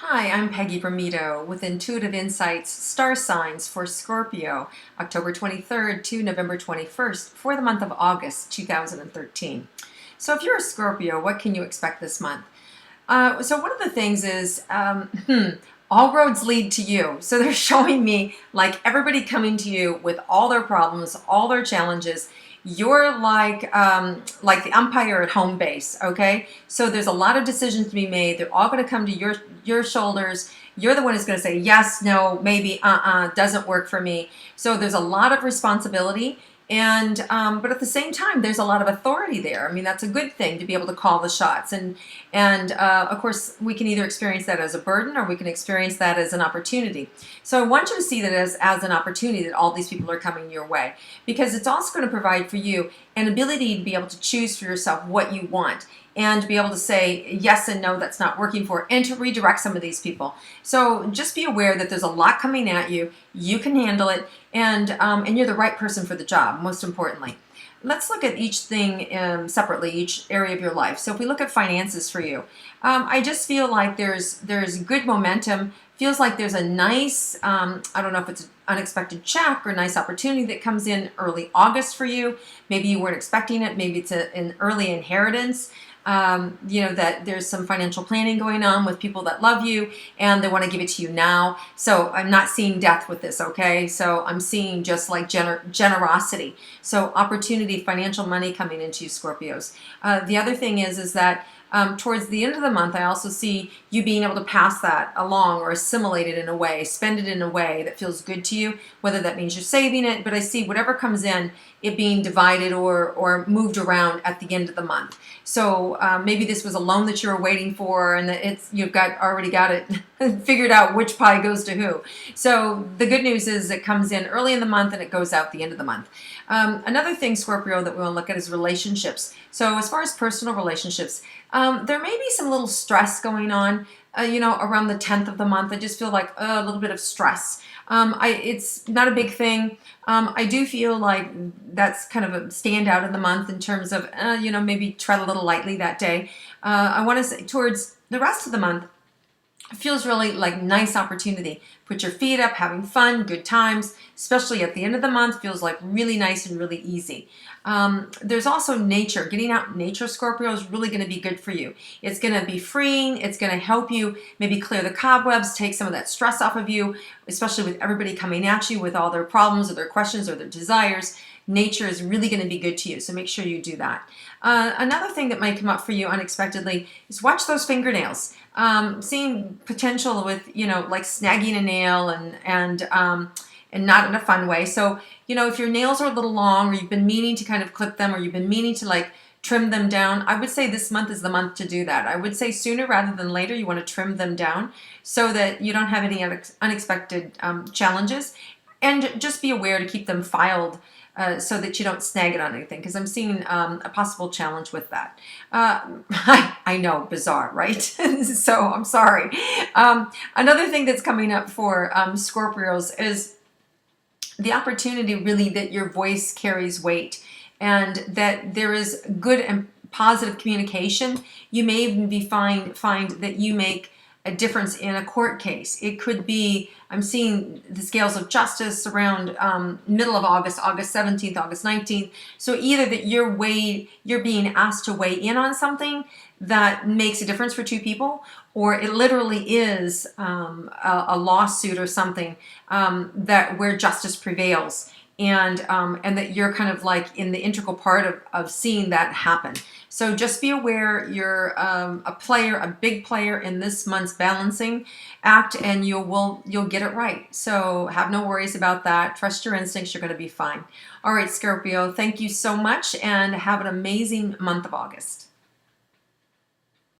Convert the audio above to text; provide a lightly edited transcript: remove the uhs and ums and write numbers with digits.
Hi, I'm Peggy Rometo with Intuitive Insights Star Signs for Scorpio, October 23rd to November 21st for the month of August 2013. So if you're a Scorpio, what can you expect this month? So one of the things is all roads lead to you. So they're showing me like everybody coming to you with all their problems, all their challenges. You're like the umpire at home base, okay? So there's a lot of decisions to be made. They're all going to come to your shoulders. You're the one who's going to say yes, no, maybe, doesn't work for me. So there's a lot of responsibility. And but at the same time, there's a lot of authority there. I mean, that's a good thing to be able to call the shots. And of course, we can either experience that as a burden or we can experience that as an opportunity. So I want you to see that as an opportunity that all these people are coming your way, because it's also going to provide for you an ability to be able to choose for yourself what you want and to be able to say yes and no, that's not working for, and to redirect some of these people. So just be aware that there's a lot coming at you. You can handle it, and you're the right person for the job, most importantly. Let's look at each thing separately, each area of your life. So if we look at finances for you, I just feel like there's good momentum. Feels like there's a nice, I don't know if it's an unexpected check or nice opportunity that comes in early August for you. Maybe you weren't expecting it. Maybe it's an early inheritance. That there's some financial planning going on with people that love you and they want to give it to you now. So I'm not seeing death with this, okay? So I'm seeing just like generosity. So opportunity, financial money coming into you, Scorpios. The other thing is that towards the end of the month, I also see you being able to pass that along or assimilate it in a way, spend it in a way that feels good to you, whether that means you're saving it, but I see whatever comes in, it being divided or moved around at the end of the month. So maybe this was a loan that you were waiting for and that you've already got it figured out which pie goes to who. So the good news is it comes in early in the month and it goes out the end of the month. Another thing, Scorpio, that we want to look at is relationships. So as far as personal relationships, there may be some little stress going on, around the 10th of the month. I just feel like a little bit of stress. It's not a big thing. I do feel like that's kind of a standout in the month in terms of, maybe tread a little lightly that day. I want to say towards the rest of the month, it feels really like nice opportunity. Put your feet up, having fun, good times, especially at the end of the month, feels like really nice and really easy. There's also nature. Getting out in nature, Scorpio, is really going to be good for you. It's going to be freeing. It's going to help you maybe clear the cobwebs, take some of that stress off of you, especially with everybody coming at you with all their problems or their questions or their desires. Nature is really going to be good to you, so make sure you do that. Another thing that might come up for you unexpectedly is watch those fingernails. Seeing potential with, like snagging a nail and not in a fun way. So, if your nails are a little long or you've been meaning to kind of clip them or you've been meaning to like trim them down, I would say this month is the month to do that. I would say sooner rather than later, you want to trim them down so that you don't have any unexpected challenges. And just be aware to keep them filed so that you don't snag it on anything, because I'm seeing a possible challenge with that. I know, bizarre, right? So I'm sorry. Another thing that's coming up for Scorpios is the opportunity really that your voice carries weight and that there is good and positive communication. You may even find that you make a difference in a court case. It could be, I'm seeing the scales of justice around middle of August, August 17th, August 19th. So either that you're being asked to weigh in on something that makes a difference for two people, or it literally is a lawsuit or something where justice prevails. And that you're kind of like in the integral part of seeing that happen. So just be aware you're a big player in this month's balancing act, and you'll get it right. So have no worries about that. Trust your instincts. You're going to be fine. All right, Scorpio, thank you so much, and have an amazing month of August.